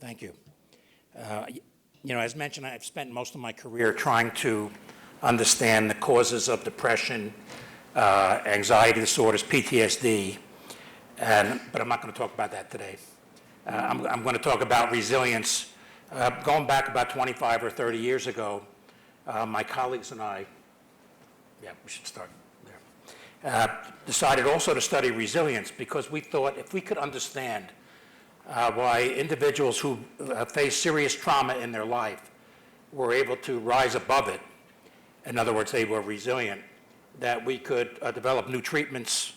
Thank you. As mentioned, I've spent most of my career trying to understand the causes of depression, anxiety disorders, PTSD, but I'm not going to talk about that today. I'm going to talk about resilience. Going back about 25 or 30 years ago, my colleagues and I, we should start there, decided also to study resilience because we thought if we could understand why individuals who face serious trauma in their life were able to rise above it, in other words, they were resilient, that we could develop new treatments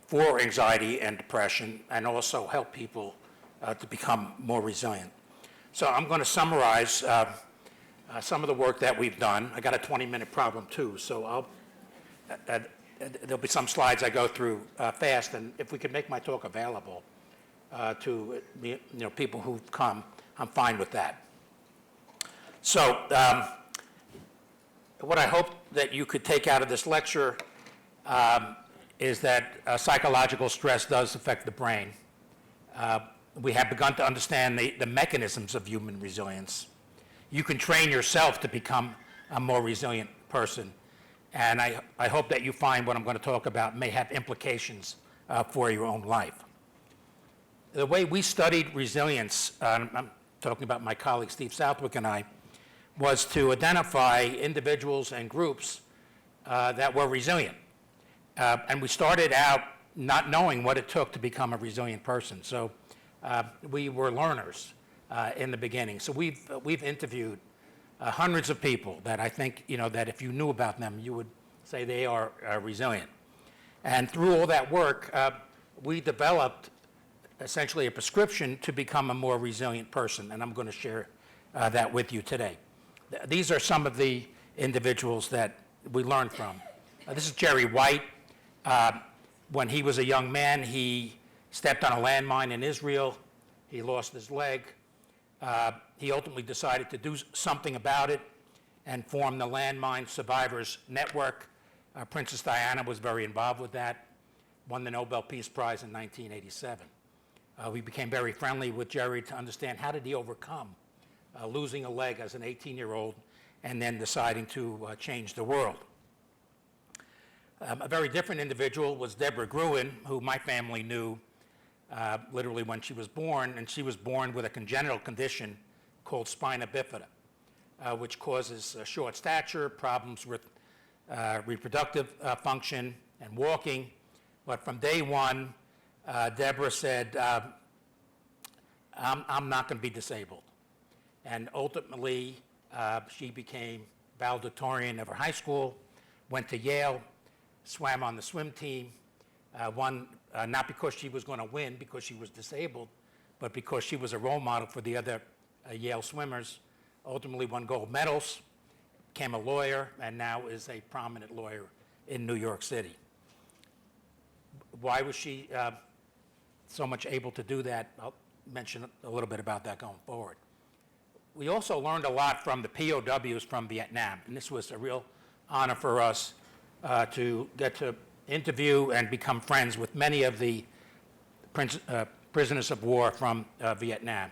for anxiety and depression and also help people to become more resilient. So I'm going to summarize some of the work that we've done. I got a 20-minute problem too, so there'll be some slides I go through fast, and if we could make my talk available to people who've come, I'm fine with that. So what I hope that you could take out of this lecture is that psychological stress does affect the brain. We have begun to understand the mechanisms of human resilience. You can train yourself to become a more resilient person, and I hope that you find what I'm going to talk about may have implications for your own life. The way we studied resilience, I'm talking about my colleague Steve Southwick and I, was to identify individuals and groups that were resilient. And we started out not knowing what it took to become a resilient person. So we were learners in the beginning. So we've interviewed hundreds of people that I think, that if you knew about them, you would say they are resilient. And through all that work, we developed essentially a prescription to become a more resilient person, and I'm going to share that with you today. These are some of the individuals that we learned from. This is Jerry White. When he was a young man, he stepped on a landmine in Israel. He lost his leg. He ultimately decided to do something about it and form the Landmine Survivors Network. Princess Diana was very involved with that, won the Nobel Peace Prize in 1987. We became very friendly with Jerry to understand how did he overcome losing a leg as an 18-year-old and then deciding to change the world. A very different individual was Deborah Gruen, who my family knew literally when she was born, and she was born with a congenital condition called spina bifida, which causes short stature, problems with reproductive function and walking. But from day one, Deborah said, I'm not going to be disabled. And ultimately, she became valedictorian of her high school, went to Yale, swam on the swim team, won not because she was going to win, because she was disabled, but because she was a role model for the other Yale swimmers, ultimately won gold medals, became a lawyer, and now is a prominent lawyer in New York City. Why was she so much able to do that? I'll mention a little bit about that going forward. We also learned a lot from the POWs from Vietnam, and this was a real honor for us to get to interview and become friends with many of the prisoners of war from Vietnam.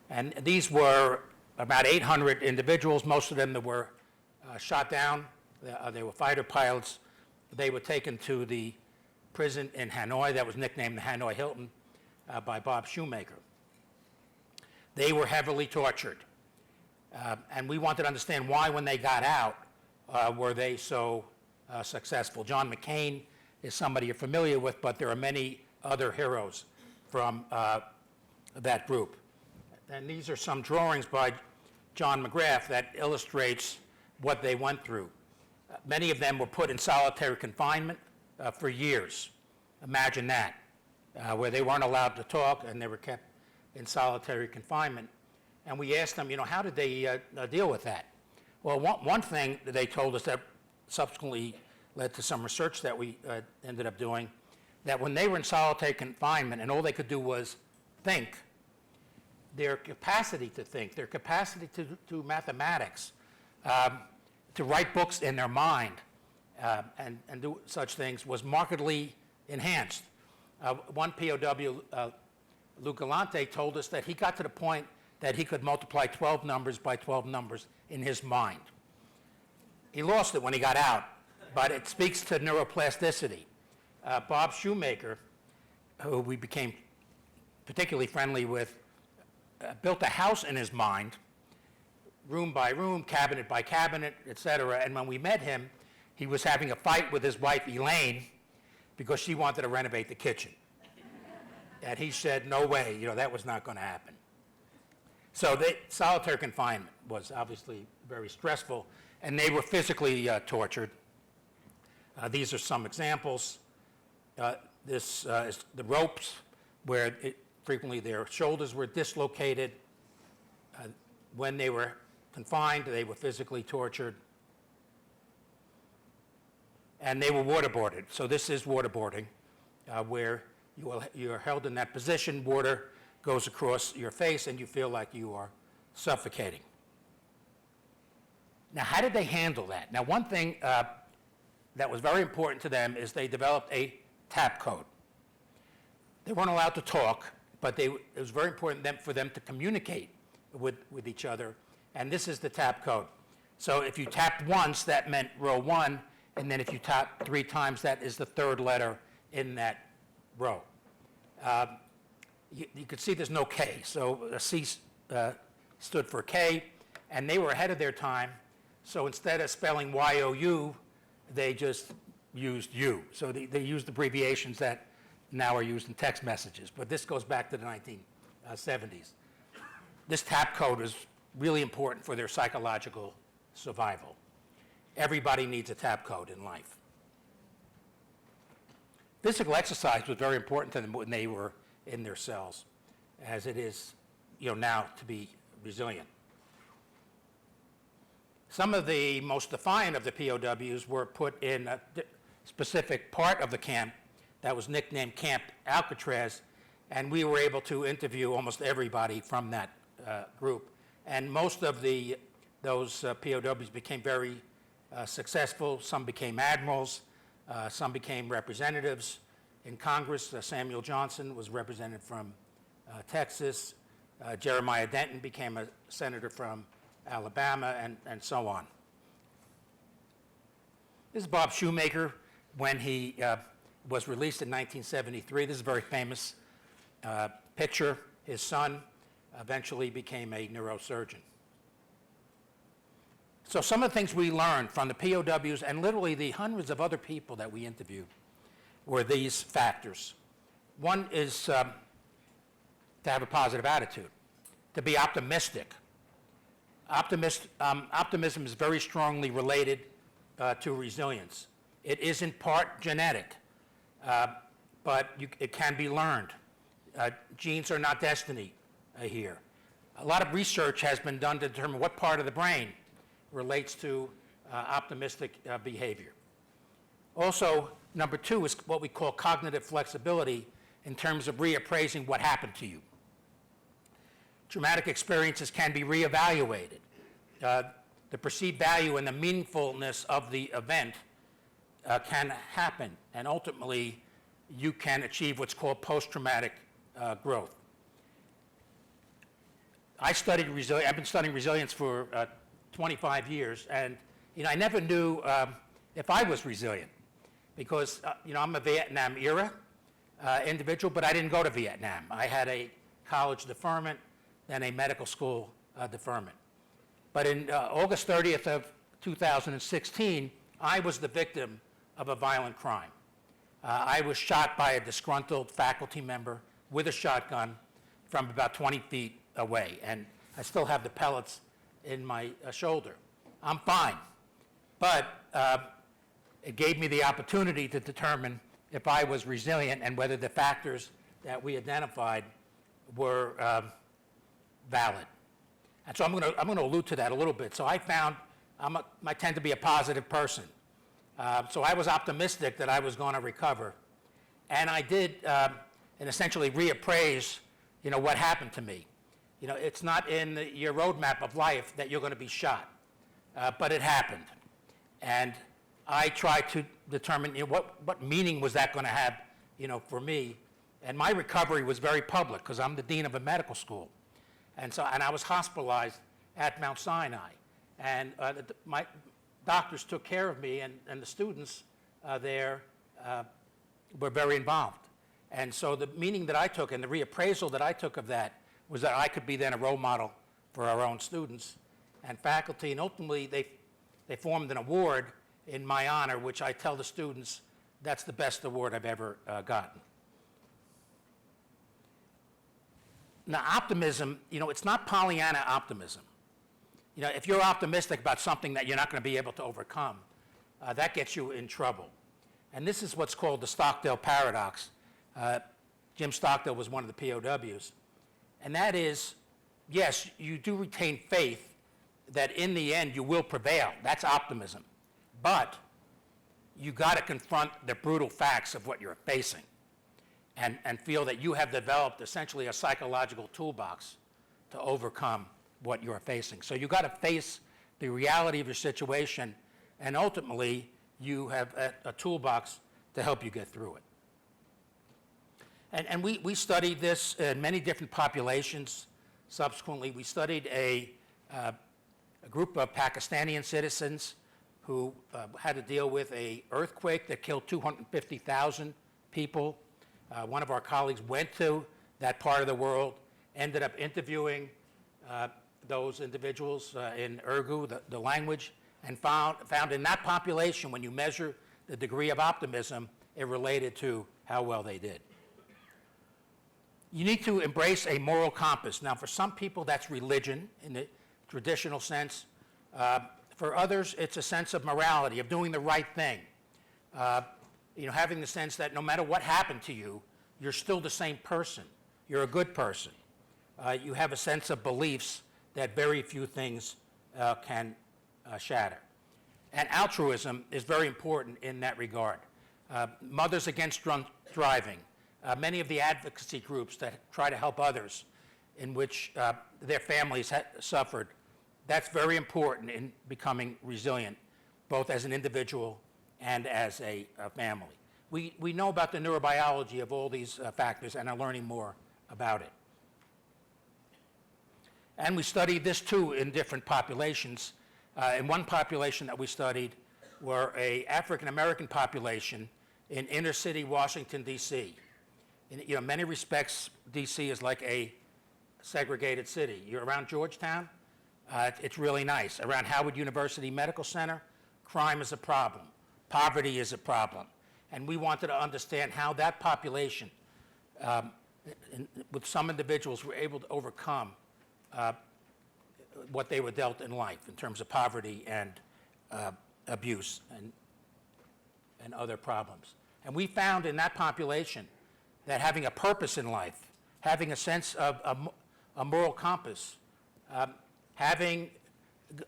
And these were about 800 individuals. Most of them that were shot down. They were fighter pilots. They were taken to the prison in Hanoi that was nicknamed the Hanoi Hilton by Bob Shoemaker. They were heavily tortured. And we wanted to understand why, when they got out, were they so successful. John McCain is somebody you're familiar with, but there are many other heroes from that group. And these are some drawings by John McGrath that illustrates what they went through. Many of them were put in solitary confinement for years. Imagine that, where they weren't allowed to talk and they were kept in solitary confinement. And we asked them, how did they deal with that? Well, one thing that they told us that subsequently led to some research that we ended up doing, that when they were in solitary confinement and all they could do was think, their capacity to think, their capacity to do mathematics, to write books in their mind, and do such things was markedly enhanced. One POW, Lou Galante, told us that he got to the point that he could multiply 12 numbers by 12 numbers in his mind. He lost it when he got out, but it speaks to neuroplasticity. Bob Shoemaker, who we became particularly friendly with, built a house in his mind, room by room, cabinet by cabinet, etc. And when we met him, he was having a fight with his wife, Elaine, because she wanted to renovate the kitchen. And he said, no way, that was not going to happen. So solitary confinement was obviously very stressful, and they were physically tortured. These are some examples. This is the ropes, where frequently their shoulders were dislocated. When they were confined, they were physically tortured. And they were waterboarded. So this is waterboarding, where you're held in that position, water goes across your face, and you feel like you are suffocating. Now, how did they handle that? Now, one thing that was very important to them is they developed a tap code. They weren't allowed to talk, but it was very important for them to communicate with each other, and this is the tap code. So if you tapped once, that meant row 1, and then if you tap 3 times, that is the 3rd letter in that row. You could see there's no K, so a C stood for K, and they were ahead of their time, so instead of spelling Y-O-U, they just used U. So they used abbreviations that now are used in text messages, but this goes back to the 1970s. This tap code is really important for their psychological survival. Everybody needs a tap code in life. Physical exercise was very important to them when they were in their cells, as it is now to be resilient. Some of the most defiant of the POWs were put in a specific part of the camp that was nicknamed Camp Alcatraz, and we were able to interview almost everybody from that group. And most of those POWs became very successful. Some became admirals, some became representatives in Congress. Samuel Johnson was represented from Texas. Jeremiah Denton became a senator from Alabama, and so on. This is Bob Shoemaker when he was released in 1973. This is a very famous picture. His son eventually became a neurosurgeon. So some of the things we learned from the POWs and literally the hundreds of other people that we interviewed were these factors. One is to have a positive attitude, to be optimistic. Optimism is very strongly related to resilience. It is in part genetic, but it can be learned. Genes are not destiny here. A lot of research has been done to determine what part of the brain relates to optimistic behavior. Also, number 2 is what we call cognitive flexibility in terms of reappraising what happened to you. Traumatic experiences can be reevaluated. The perceived value and the meaningfulness of the event can happen, and ultimately you can achieve what's called post-traumatic growth. I've been studying resilience for 25 years, and I never knew if I was resilient, because I'm a Vietnam era individual, but I didn't go to Vietnam. I had a college deferment, then a medical school deferment. But in August 30th of 2016, I was the victim of a violent crime. I was shot by a disgruntled faculty member with a shotgun from about 20 feet away, and I still have the pellets in my shoulder. I'm fine, but it gave me the opportunity to determine if I was resilient and whether the factors that we identified were valid. And so I'm going to allude to that a little bit. So I found I tend to be a positive person. So I was optimistic that I was going to recover. And I did and essentially reappraise, what happened to me. It's not in your roadmap of life that you're going to be shot, but it happened. And I tried to determine what meaning was that going to have, for me. And my recovery was very public because I'm the dean of a medical school. And I was hospitalized at Mount Sinai. And my doctors took care of me, and the students there were very involved. And so the meaning that I took and the reappraisal that I took of that was that I could be then a role model for our own students and faculty. And ultimately, they formed an award in my honor, which I tell the students, that's the best award I've ever gotten. Now, optimism, it's not Pollyanna optimism. If you're optimistic about something that you're not going to be able to overcome, that gets you in trouble. And this is what's called the Stockdale paradox. Jim Stockdale was one of the POWs. And that is, yes, you do retain faith that in the end you will prevail. That's optimism. But you got to confront the brutal facts of what you're facing and feel that you have developed essentially a psychological toolbox to overcome what you're facing. So you got to face the reality of your situation, and ultimately you have a toolbox to help you get through it. And we studied this in many different populations. Subsequently, we studied a group of Pakistani citizens who had to deal with an earthquake that killed 250,000 people. One of our colleagues went to that part of the world, ended up interviewing those individuals in Urdu, the language, and found in that population, when you measure the degree of optimism, it related to how well they did. You need to embrace a moral compass. Now, for some people, that's religion in the traditional sense. For others, it's a sense of morality, of doing the right thing. Having the sense that no matter what happened to you, you're still the same person. You're a good person. You have a sense of beliefs that very few things can shatter. And altruism is very important in that regard. Mothers Against Drunk Driving, many of the advocacy groups that try to help others in which their families suffered, that's very important in becoming resilient, both as an individual and as a family. We know about the neurobiology of all these factors and are learning more about it. And we studied this too in different populations. In one population that we studied were an African-American population in inner city Washington, D.C. In many respects, D.C. is like a segregated city. You're around Georgetown, it's really nice. Around Howard University Medical Center, crime is a problem. Poverty is a problem. And we wanted to understand how that population, with some individuals, were able to overcome what they were dealt in life in terms of poverty and abuse and other problems. And we found in that population that having a purpose in life, having a sense of a moral compass,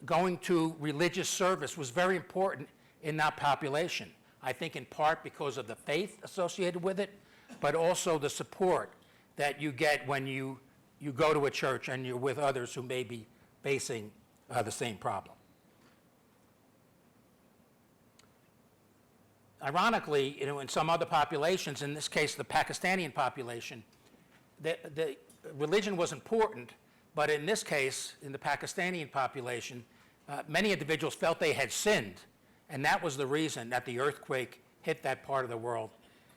going to religious service was very important in that population. I think in part because of the faith associated with it, but also the support that you get when you go to a church and you're with others who may be facing the same problem. Ironically, in some other populations, in this case the Pakistani population, the religion was important, but in this case, in the Pakistani population, many individuals felt they had sinned, and that was the reason that the earthquake hit that part of the world,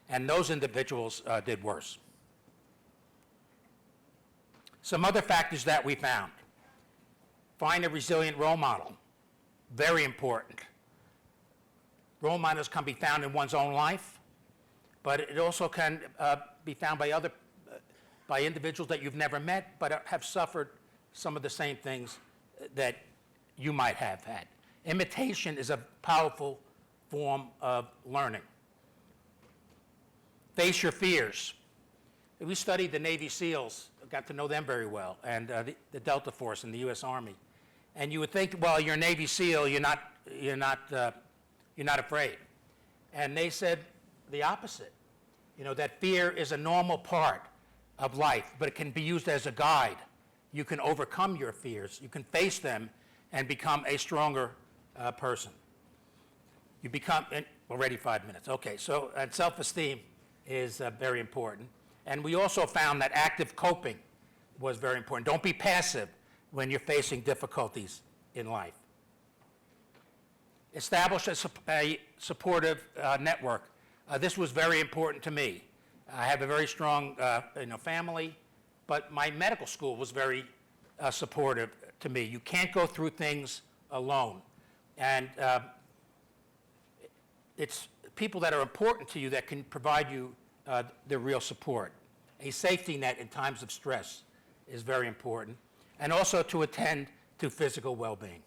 and those individuals did worse. Some other factors that we found. Find a resilient role model. Very important. Role models can be found in one's own life, but it also can be found by individuals that you've never met, but have suffered some of the same things that you might have had. Imitation is a powerful form of learning. Face your fears. We studied the Navy SEALs, got to know them very well, and the Delta Force in the U.S. Army. And you would think, well, you're a Navy SEAL, you're not afraid. And they said the opposite. That fear is a normal part of life, but it can be used as a guide. You can overcome your fears. You can face them and become a stronger person. You become, already 5 minutes. Okay, so self-esteem is very important. And we also found that active coping was very important. Don't be passive when you're facing difficulties in life. Establish a supportive network. This was very important to me. I have a very strong family, but my medical school was very supportive to me. You can't go through things alone. And it's people that are important to you that can provide you the real support. A safety net in times of stress is very important, and also to attend to physical well-being.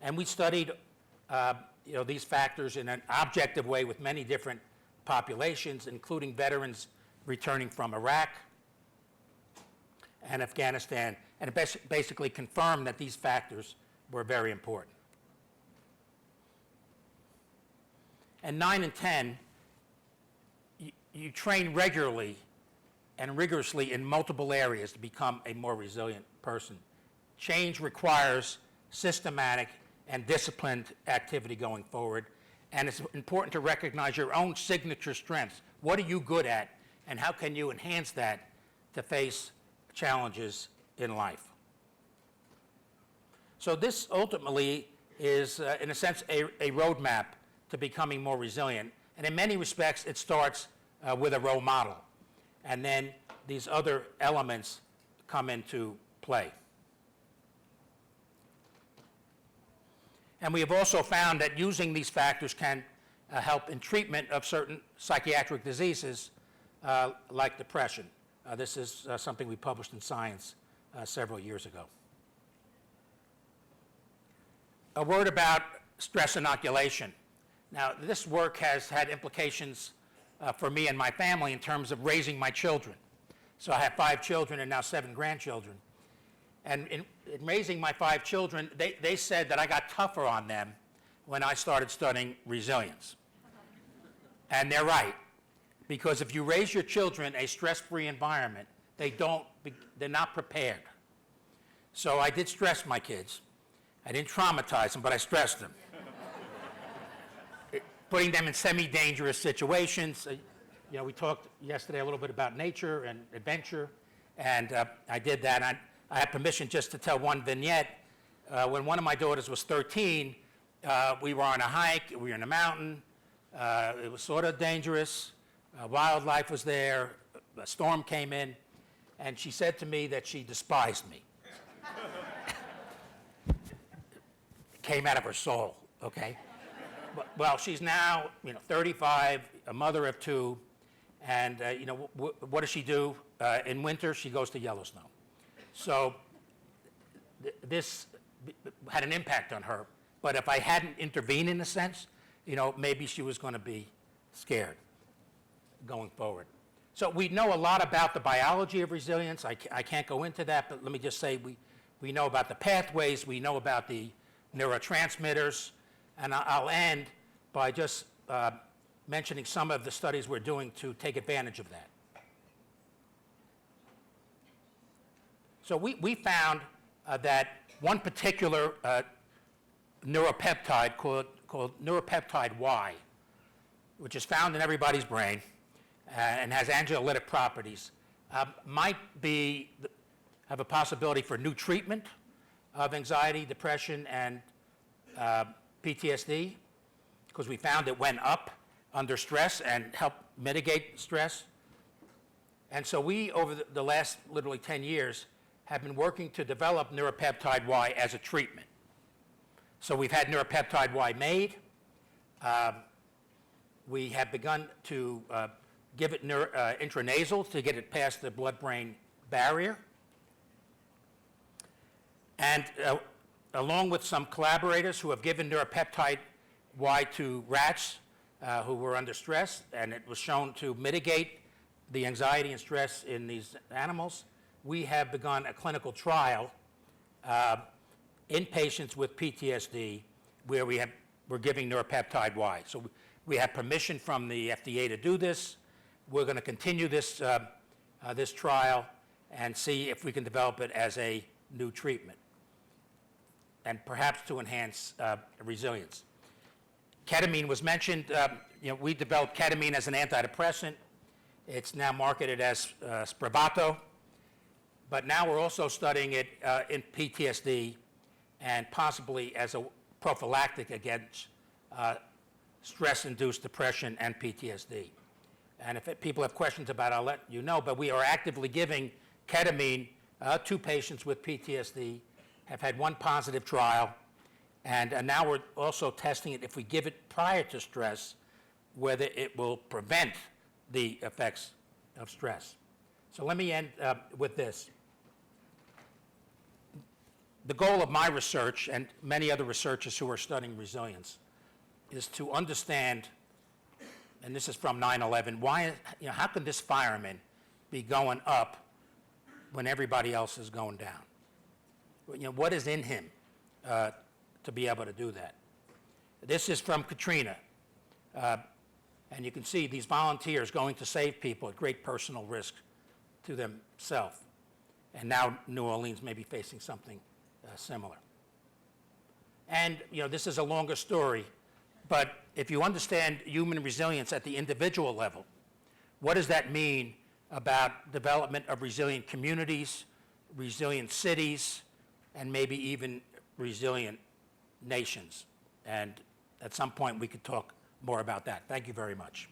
And we studied these factors in an objective way with many different populations, including veterans returning from Iraq and Afghanistan, and it basically confirmed that these factors were very important. And 9 and 10, you train regularly and rigorously in multiple areas to become a more resilient person. Change requires systematic and disciplined activity going forward, and it's important to recognize your own signature strengths. What are you good at, and how can you enhance that to face challenges in life? So this ultimately is, in a sense, a roadmap to becoming more resilient, and in many respects, it starts with a role model, and then these other elements come into play. And we have also found that using these factors can help in treatment of certain psychiatric diseases like depression. This is something we published in Science several years ago. A word about stress inoculation. Now, this work has had implications for me and my family in terms of raising my children. So I have 5 children and now 7 grandchildren. And in raising my 5 children, they said that I got tougher on them when I started studying resilience. And they're right, because if you raise your children a stress-free environment, they're not prepared. So I did stress my kids. I didn't traumatize them, but I stressed them. Putting them in semi-dangerous situations. We talked yesterday a little bit about nature and adventure, and I did that. And I had permission just to tell one vignette. When one of my daughters was 13, we were on a hike, we were in a mountain. It was sort of dangerous. Wildlife was there. A storm came in, and she said to me that she despised me. It came out of her soul, okay? Well, she's now 35, a mother of 2, and what does she do? In winter, she goes to Yellowstone. So this had an impact on her. But if I hadn't intervened in a sense, maybe she was going to be scared going forward. So we know a lot about the biology of resilience. I can't go into that, but let me just say we know about the pathways, we know about the neurotransmitters, and I'll end by just mentioning some of the studies we're doing to take advantage of that. So we found that one particular neuropeptide called Neuropeptide Y, which is found in everybody's brain and has anxiolytic properties, might have a possibility for new treatment of anxiety, depression, and PTSD, because we found it went up under stress and helped mitigate stress. And so we, over the last literally 10 years, have been working to develop Neuropeptide Y as a treatment. So we've had Neuropeptide Y made. We have begun to give it intranasal to get it past the blood-brain barrier. And along with some collaborators who have given Neuropeptide Y to rats who were under stress, and it was shown to mitigate the anxiety and stress in these animals, we have begun a clinical trial in patients with PTSD where we're giving Neuropeptide Y. So we have permission from the FDA to do this. We're going to continue this trial and see if we can develop it as a new treatment, and perhaps to enhance resilience. Ketamine was mentioned. We developed ketamine as an antidepressant, It's now marketed as Spravato, but now we're also studying it in PTSD and possibly as a prophylactic against stress-induced depression and PTSD. And if people have questions about it, I'll let you know, but we are actively giving ketamine to patients with PTSD, have had one positive trial, and now we're also testing it if we give it prior to stress, whether it will prevent the effects of stress. So let me end with this. The goal of my research and many other researchers who are studying resilience is to understand, and this is from 9/11, why, how can this fireman be going up when everybody else is going down? What is in him to be able to do that? This is from Katrina. And you can see these volunteers going to save people at great personal risk to themselves. And now New Orleans may be facing something similar. And this is a longer story, but if you understand human resilience at the individual level, what does that mean about development of resilient communities, resilient cities, and maybe even resilient nations? And at some point we could talk more about that. Thank you very much.